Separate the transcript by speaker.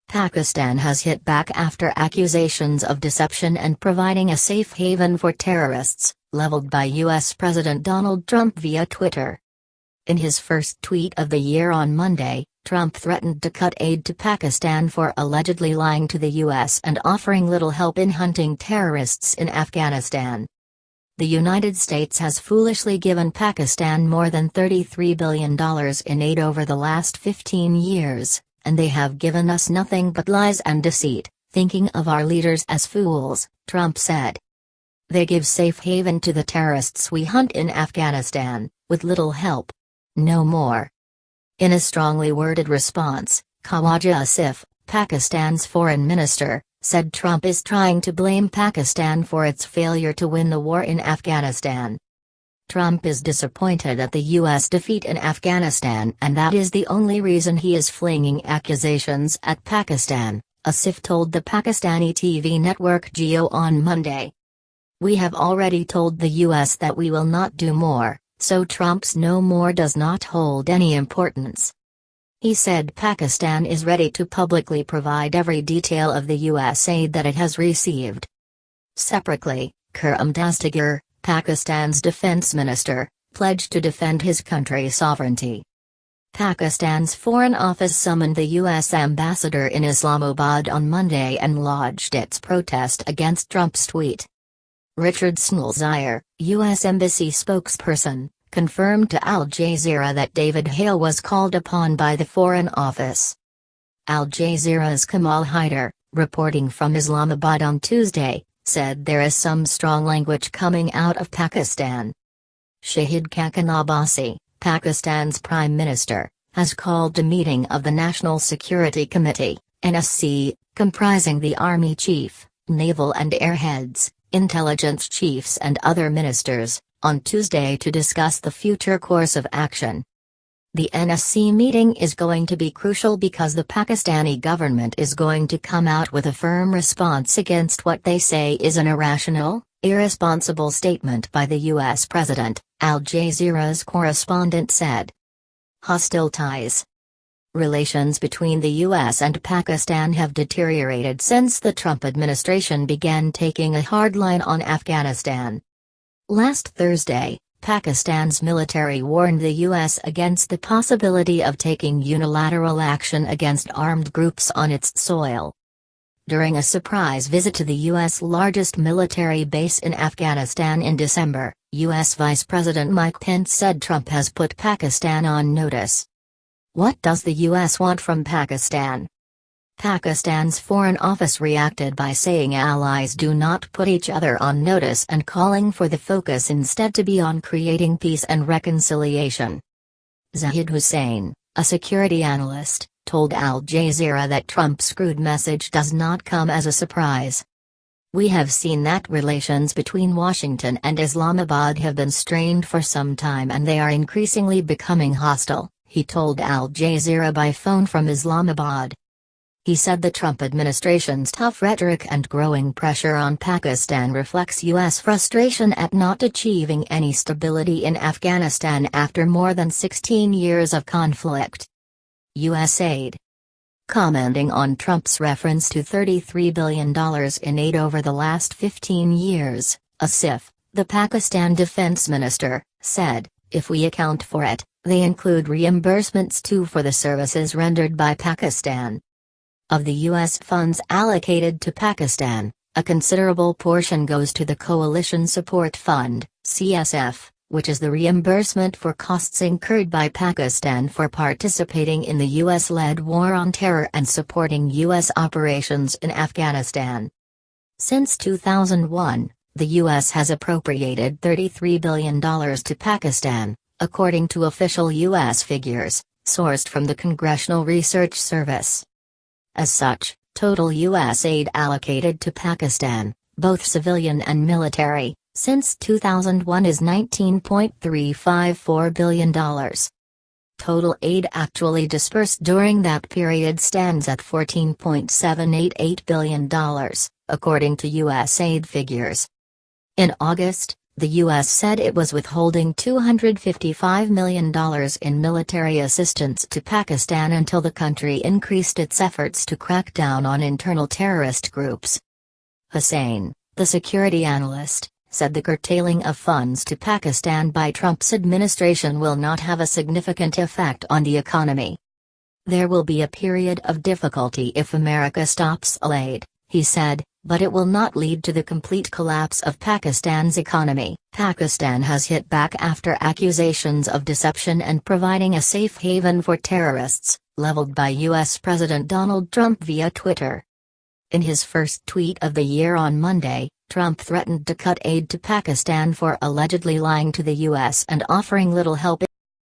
Speaker 1: Pakistan has hit back after accusations of deception and providing a safe haven for terrorists, leveled by U.S. President Donald Trump via Twitter. In his first tweet of the year on Monday, Trump threatened to cut aid to Pakistan for allegedly lying to the U.S. and offering little help in hunting terrorists in Afghanistan. The United States has foolishly given Pakistan more than $33 billion in aid over the last 15 years. And they have given us nothing but lies and deceit, thinking of our leaders as fools, Trump said. They give safe haven to the terrorists we hunt in Afghanistan, with little help. No more. In a strongly worded response, Khawaja Asif, Pakistan's foreign minister, said Trump is trying to blame Pakistan for its failure to win the war in Afghanistan. Trump is disappointed at the U.S. defeat in Afghanistan and that is the only reason he is flinging accusations at Pakistan, Asif told the Pakistani TV network Geo on Monday. We have already told the U.S. that we will not do more, so Trump's no more does not hold any importance. He said Pakistan is ready to publicly provide every detail of the U.S. aid that it has received. Separately, Khurram Dastagir, Pakistan's defense minister, pledged to defend his country's sovereignty. Pakistan's Foreign Office summoned the U.S. ambassador in Islamabad on Monday and lodged its protest against Trump's tweet. Richard Snellzire, U.S. Embassy spokesperson, confirmed to Al Jazeera that David Hale was called upon by the Foreign Office. Al Jazeera's Kamal Haider, reporting from Islamabad on Tuesday, said there is some strong language coming out of Pakistan. Shahid Khaqan Abbasi, Pakistan's Prime Minister, has called a meeting of the National Security Committee, NSC, comprising the Army Chief, Naval and Air Heads, Intelligence Chiefs and other ministers, on Tuesday to discuss the future course of action. The NSC meeting is going to be crucial because the Pakistani government is going to come out with a firm response against what they say is an irrational, irresponsible statement by the U.S. president, Al Jazeera's correspondent said. Hostile ties. Relations between the U.S. and Pakistan have deteriorated since the Trump administration began taking a hard line on Afghanistan. Last Thursday, Pakistan's military warned the U.S. against the possibility of taking unilateral action against armed groups on its soil. During a surprise visit to the U.S. largest military base in Afghanistan in December, U.S. Vice President Mike Pence said Trump has put Pakistan on notice. What does the U.S. want from Pakistan? Pakistan's Foreign Office reacted by saying allies do not put each other on notice and calling for the focus instead to be on creating peace and reconciliation. Zahid Hussain, a security analyst, told Al Jazeera that Trump's crude message does not come as a surprise. We have seen that relations between Washington and Islamabad have been strained for some time and they are increasingly becoming hostile, he told Al Jazeera by phone from Islamabad. He said the Trump administration's tough rhetoric and growing pressure on Pakistan reflects U.S. frustration at not achieving any stability in Afghanistan after more than 16 years of conflict. U.S. aid. Commenting on Trump's reference to $33 billion in aid over the last 15 years, Asif, the Pakistan defense minister, said, if we account for it, they include reimbursements too for the services rendered by Pakistan. Of the U.S. funds allocated to Pakistan, a considerable portion goes to the Coalition Support Fund, CSF, which is the reimbursement for costs incurred by Pakistan for participating in the U.S.-led war on terror and supporting U.S. operations in Afghanistan. Since 2001, the U.S. has appropriated $33 billion to Pakistan, according to official U.S. figures, sourced from the Congressional Research Service. As such, total U.S. aid allocated to Pakistan, both civilian and military, since 2001 is $19.354 billion. Total aid actually dispersed during that period stands at $14.788 billion, according to U.S. aid figures. In August, The U.S. said it was withholding $255 million in military assistance to Pakistan until the country increased its efforts to crack down on internal terrorist groups. Hussain, the security analyst, said the curtailing of funds to Pakistan by Trump's administration will not have a significant effect on the economy. There will be a period of difficulty if America stops aid, he said, but it will not lead to the complete collapse of Pakistan's economy. Pakistan has hit back after accusations of deception and providing a safe haven for terrorists, leveled by U.S. President Donald Trump via Twitter. In his first tweet of the year on Monday, Trump threatened to cut aid to Pakistan for allegedly lying to the U.S. and offering little help